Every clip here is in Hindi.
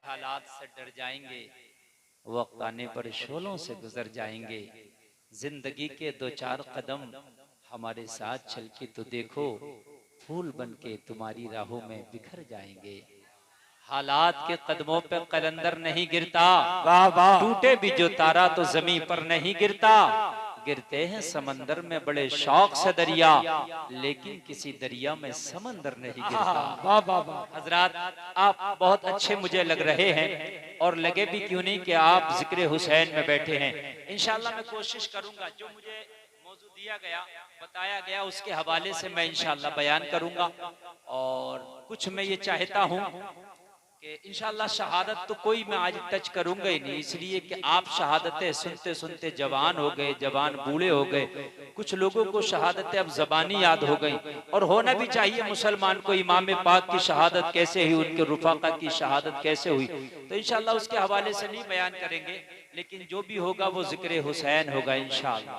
हालात से डर जाएंगे, वक्त आने पर शोलों से गुजर जाएंगे। जिंदगी के दो चार कदम हमारे साथ चल के तो देखो, फूल बन के तुम्हारी राहों में बिखर जाएंगे। हालात के कदमों पे कलंदर नहीं गिरता, वाह वाह। टूटे भी जो तारा तो जमीन पर नहीं गिरता। गिरते हैं समंदर में बड़े शौक से दरिया, लेकिन किसी दरिया में समंदर नहीं गिरता। वाह वाह वाह। हजरात, आप बहुत अच्छे मुझे लग रहे हैं, और लगे भी क्यों नहीं कि आप जिक्र हुसैन में बैठे हैं। इंशाल्लाह मैं कोशिश करूंगा जो मुझे मौजू दिया गया, बताया गया, उसके हवाले से मैं इंशाल्लाह बयान करूंगा। और कुछ मैं ये चाहता हूं कि इंशाल्लाह शहादत तो कोई मैं आज टच करूंगा ही नहीं, इसलिए कि आप शहादतें सुनते सुनते जवान हो गए, जवान बूढ़े हो गए। कुछ लोगों को शहादतें अब जबानी याद हो गई, और होना भी चाहिए मुसलमान को। इमाम पाक की शहादत कैसे हुई, उनके रुफाका की शहादत कैसे हुई, तो इंशाल्लाह उसके हवाले से नहीं बयान करेंगे, लेकिन जो भी होगा वो जिक्र हुसैन होगा इंशाल्लाह।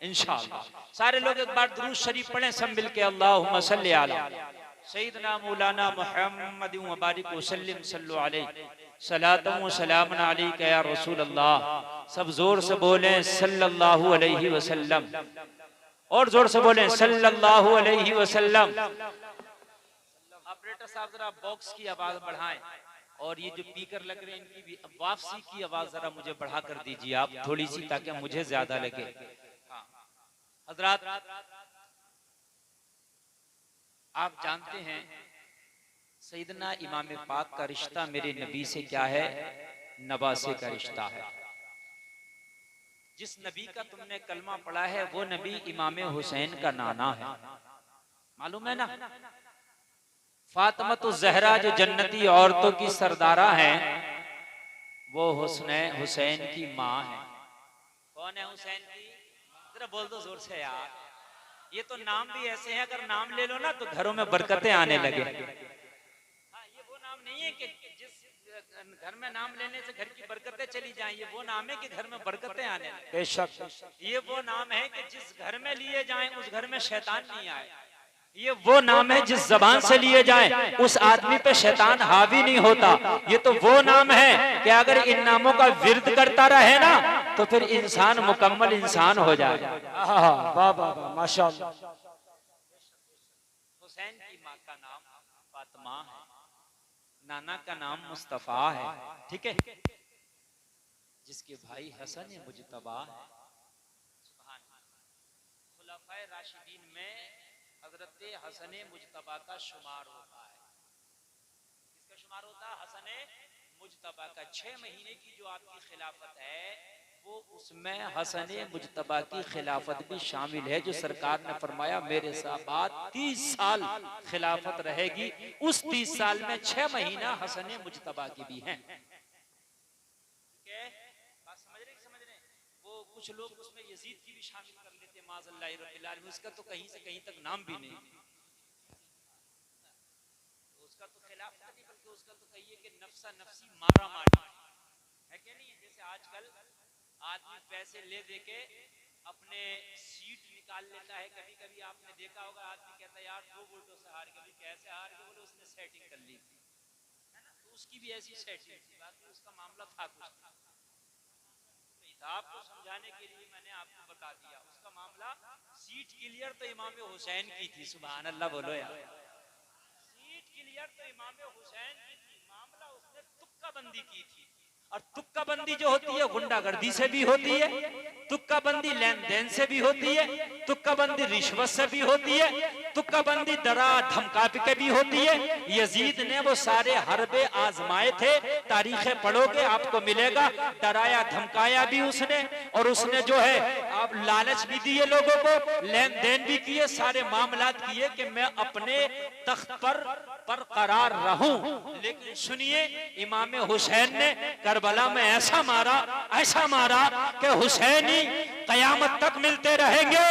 इंशाल्लाह सारे लोग एक बार दुरूद शरीफ पढ़ें सब मिलके, अल्लाहुम्मा सल्ली अला सैयदना मौलाना मुहम्मद व बारिक वसल्लिम सल्लु अलैहि सलातु व सलामुन अलैका या रसूल अल्लाह। सब जोर से बोलें सल्लल्लाहु अलैहि वसल्लम, और जोर से बोलें सल्लल्लाहु अलैहि वसल्लम। ऑपरेटर साहब जरा बॉक्स की आवाज बढ़ाएं, और ये जो स्पीकर लग रहे हैं इनकी भी वापसी की आवाज जरा मुझे बढ़ा कर दीजिए आप थोड़ी सी, ताकि मुझे ज्यादा लगे। हाँ हजरात, आप जानते हैं सैयदना इमाम पाक का रिश्ता मेरे नबी से क्या है? नवासे का रिश्ता है। जिस नबी का तुमने कलमा पढ़ा है वो नबी इमाम हुसैन का नाना है, मालूम है ना? फातिमा ज़हरा जो जन्नती औरतों की सरदारा है, वो हुसैन की माँ है। कौन है हुसैन की? जरा बोल दो जोर से यार। ये तो नाम भी ऐसे हैं, अगर नाम ले लो ना तो घरों में बरकतें आने लगे। हाँ, ये वो नाम नहीं है कि जिस घर में नाम लेने से घर की बरकतें चली जाएं, ये वो नाम है कि घर में बरकतें आने लगे। बेशक। ये वो नाम है कि जिस घर में लिए जाएं उस घर में शैतान नहीं आए। ये वो नाम है जिस जबान से लिए जाएं उस आदमी पे शैतान हावी नहीं होता। ये तो वो नाम है कि अगर इन नामों का विर्द करता रहे ना तो फिर इंसान मुकम्मल इंसान हो जाए। वाह वाह वाह, माशाअल्लाह। हुसैन की माँ का नाम फातिमा है, नाना का नाम मुस्तफा है, ठीक है? जिसके भाई हसन मुजतबा है। खुलाफाए राशिदीन में हजरत हसन मुजतबा का शुमार होता है। किसका शुमार होता है? हसन मुजतबा का। 6 महीने की जो आपकी खिलाफत है वो उसमें हसन मुजतबा की खिलाफत भी शामिल है, जो सरकार ने फरमाया मेरे साथ 30 साल खिलाफत रहेगी। उस 30 साल में 6 महीना हसन मुजतबा की भी हैं। समझ रहे? वो कुछ लोग उसमें यजीद की भी शामिल कर लेते, माज़अल्लाह रब्बिल आलमीन। उसका तो कहीं से कहीं तक नाम भी नहीं, उसका तो खिलाफ नहीं, बल्कि उसका तो कहिए कि नफ्सा नफ्सी मारा मारी है कि नहीं? जैसे आजकल आदमी पैसे ले दे के अपने सीट निकाल लेता है। कभी कभी आपने देखा होगा आदमी कहता है यार 2 वोटों से हार गए। कैसे हार गए? बोले उसने सेटिंग कर ली थी, है ना? तो उसकी भी ऐसी सेटिंग थी, बाकी उसका मामला था कुछ था। आपको समझाने के लिए मैंने आपको बता दिया, उसका मामला सीट क्लियर तो इमाम हुसैन की थी। सुभान अल्लाह बोलो यार। सीट क्लियर तो इमाम हुसैन की थी, मामला उसने तुक्का बंदी की थी। और तुक्का बंदी जो होती है गुंडागर्दी से भी होती है, तुक्का बंदी लेन देन से भी होती है, तुक्का बंदी रिश्वत से भी होती है, तुक्का बंदी डरा धमका के भी होती है। यजीद ने वो सारे हरबे आजमाए थे, तारीखें पढ़ोगे आपको मिलेगा। डराया धमकाया भी उसने, और उसने जो है आप लालच भी दिए लोगों को, लेन देन भी किए, सारे मामलात किए कि मैं अपने तख्त पर बरकरार रहूं। लेकिन सुनिए, इमाम हुसैन ने करबला में ऐसा मारा कि हुसैनी कयामत तक मिलते रहेंगे,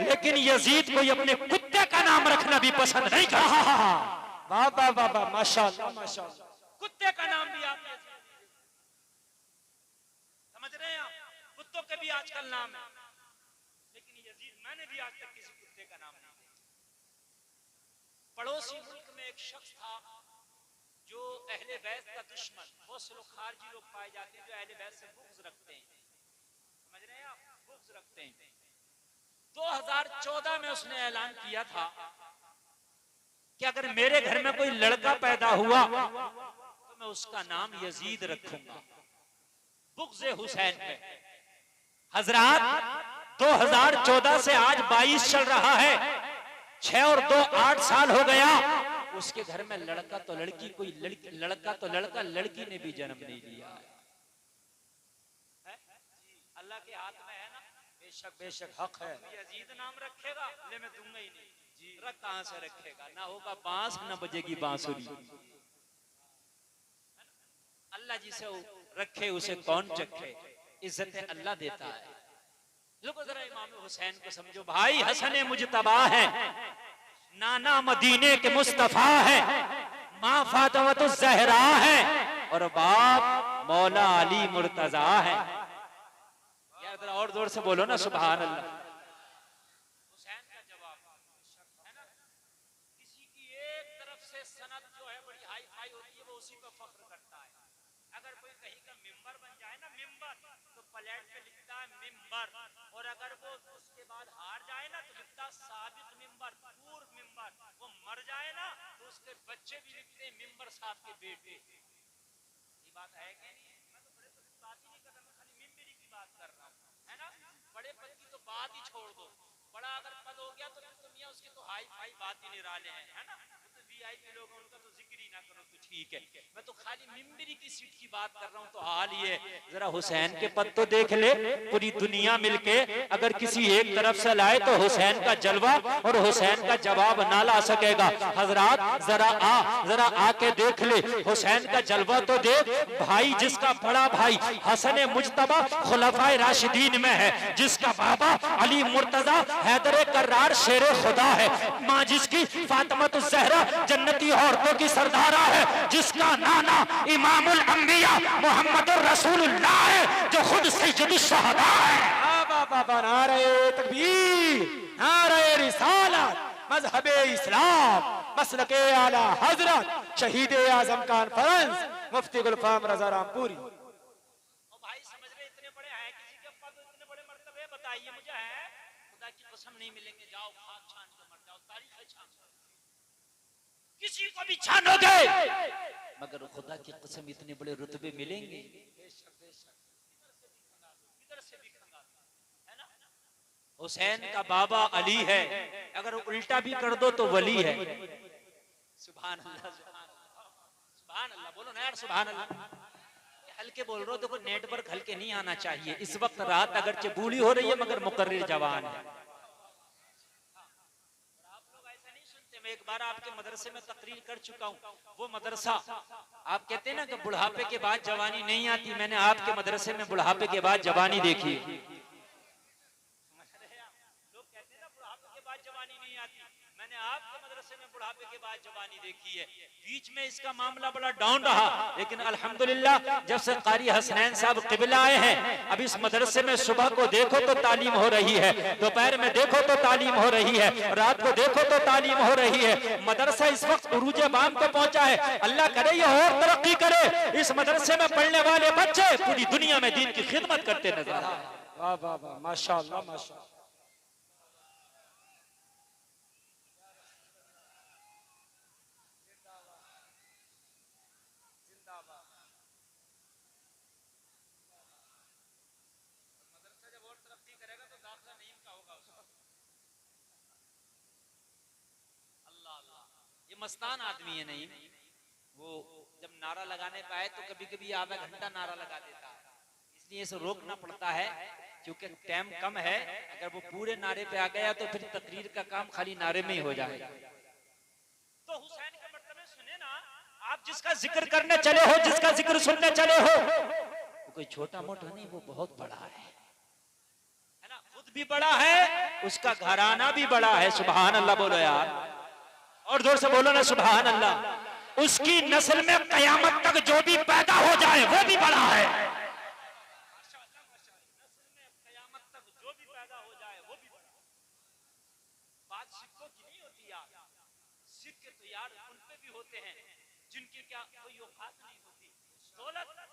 लेकिन यजीद कोई अपने कुत्ते का नाम रखना भी पसंद नहीं करता। वाह वाह वाह वाह, माशाअल्लाह माशाअल्लाह। कुत्ते का नाम भी आप समझ रहे हैं? आप कुत्तों के भी आजकल नाम है, लेकिन यजीद मैंने भी आज तक किसी कुत्ते का नाम नहीं। पड़ोसी मुल्क में एक शख्स था, जो अहले बैत का दुश्मन, बहुत से लोग खारजी लोग पाए जाते हैं जो अहले बैत से बुग़्ज़ रखते हैं, समझ रहे हैं आप, बुग़्ज़ रखते हैं। 2014 में उसने ऐलान किया था कि अगर मेरे घर में कोई लड़का पैदा हुआ तो मैं उसका नाम यजीद रखूंगा, बुग़्ज़ हुसैन पे। हजरात 2014 से आज 22 चल रहा है, 6 और 2 8 साल हो गया। उसके घर में लड़का तो लड़की, कोई लड़की, लड़का तो लड़का, लड़की ने भी जन्म नहीं लिया है। अल्लाह के हाथ में है ना, बेशक बेशक हक है। यजीद नाम रखेगा, ले मैं दूंगा ही नहीं जी, रख कहां से रखेगा, ना होगा बांस ना बजेगी बांसुरी। अल्लाह जिसे रखे उसे कौन चखे, इज्जत अल्लाह देता है। लोगों जरा इमाम हुसैन को समझो भाई, हसन मुजतबा है, नाना मदीने के मुस्तफा है, माँ फातिमा ज़हरा है और बाप मौला अली मुर्तजा है। यार जरा और जोर से बोलो ना सुभान अल्लाह। हुसैन का जवाब है ना, किसी की एक तरफ से सनद जो है बड़ी हाई फाई होती है, वो उसी पे फख्र करता है। अगर कोई कहीं का मिंबर बन जाए ना, मिंबर, तो प्लेट पे लिखता है मिंबर, और अगर वो उसके बाद हार जाए ना तो लिखता साबिक मिंबर, पूर्व मिंबर। वो मर जाए ना तो उसके बच्चे भी लिखते हैं मिंबर साहब के बेटे। ये बात है कि नहीं? मैं तो बड़े पद की बात ही नहीं कर रहा, मैं खाली मिंबरी की बात कर रहा हूँ, है ना। बड़े पद की तो बात ही छोड़ दो, बड़ा अगर पद हो गया तो फिर तो मियां उसके तो हाई फाई बात ही निराले हैं, है ना। तो वीआईपी लोग हैं, उनका तो जिक्र ही ना करो तो ठीक है। मैं तो खाली मिंबरी की सीट की बात कर रहा हूँ। तो हाल ये, जरा हुसैन के पद तो देख ले, पूरी दुनिया मिलके अगर किसी एक तरफ से लाए तो हुसैन का जलवा और हुसैन का जवाब ना ला सकेगा। हजरात जरा आके देख ले, हुसैन का जलवा तो देख भाई, जिसका बड़ा भाई हसन मुजतबा खुलफाए राशिदीन में है, जिसका बाबा अली मुर्तजा हैदर कर्रार शेरे खुदा है, माँ जिसकी फातिमा ज़हरा जन्नती औरतों की सरदारा है, जिसका नाना इमामुल अंबिया मोहम्मद रसूलुल्लाह है, जो खुद सैयदुश शहदा है। बाबा नारे तकबीर, नारे रिसालत, मजहबे इस्लाम, मसलके आला हजरत, शहीदे आजम कॉन्फ्रेंस, मुफ्ती गुलफाम रजा रामपुरी। भाई समझ रहे, इतने बड़े हैं, किसी के पद इतने बड़े मर्तबे बताइए मुझे, है खुदा की कसम नहीं मिलेंगे, जाओ खाक छान के मर जाओ, तारीख छान किसी को भी छानोगे, मगर खुदा की कसम इतने बड़े रुतबे मिलेंगे। हुसैन का बाबा अली है, अगर उल्टा भी कर दो तो वली है। सुभान अल्लाह, सुभान अल्लाह, बोलो ना यार सुभान अल्लाह। हल्के बोल रहे हो, देखो नेटवर्क हल्के नहीं आना चाहिए। इस वक्त रात अगरचे बूढ़ी हो रही है मगर मुकर्रिर जवान है। आप लोग ऐसा नहीं सुनते, मैं एक बार आपके मदरसे में तकरीर कर चुका हूँ। वो मदरसा, आप कहते हैं ना कि बुढ़ापे के बाद जवानी नहीं आती, मैंने आपके मदरसे में बुढ़ापे के बाद जवानी देखी। मैंने आपके मदरसे में बुढ़ापे के बाद जवानी देखी है। बीच में इसका मामला बड़ा डाउन रहा, लेकिन अल्हम्दुलिल्लाह जब से कारी हसनैन साहब क़िबला आए हैं, अब इस मदरसे में सुबह को देखो तो तालीम हो रही है, दोपहर में देखो तो तालीम हो रही है, रात को देखो तो तालीम हो रही है। मदरसा इस वक्त उरूजे बाम को पहुंचा है। अल्लाह करे ये और तरक्की करे, इस मदरसे में पढ़ने वाले बच्चे पूरी दुनिया में दीन की खिदमत करते नजर आए। वाह वाह वाह, माशाअल्लाह माशाअल्लाह। मस्तान आदमी है नहीं, वो जब नारा लगाने का है तो कभी कभी आधा घंटा नारा लगा देता है, इसलिए इसे रोकना पड़ता है क्योंकि टाइम कम है। अगर वो पूरे नारे पे आ गया तो फिर तकरीर का काम खाली नारे में ही हो जाएगा। तो हुसैन के मर्तबे सुने ना आप, जिसका जिक्र करने चले हो, जिसका जिक्र सुनने चले हो, वो कोई छोटा मोटा नहीं, वो बहुत बड़ा है ना, खुद भी बड़ा है, उसका घराना भी बड़ा है। सुभान अल्लाह बोलो यार, और जोर से बोलो ना सुभान अल्लाह। उसकी नस्ल में कयामत तक जो भी पैदा हो जाए वो भी बड़ा है। नस्ल में कयामत तक जो भी पैदा हो जाए वो भी बड़ा। बात सिक्कों की नहीं होती यार, सिक्के तो यार उन पे भी होते हैं जिनकी क्या कोई औकात नहीं होती, दौलत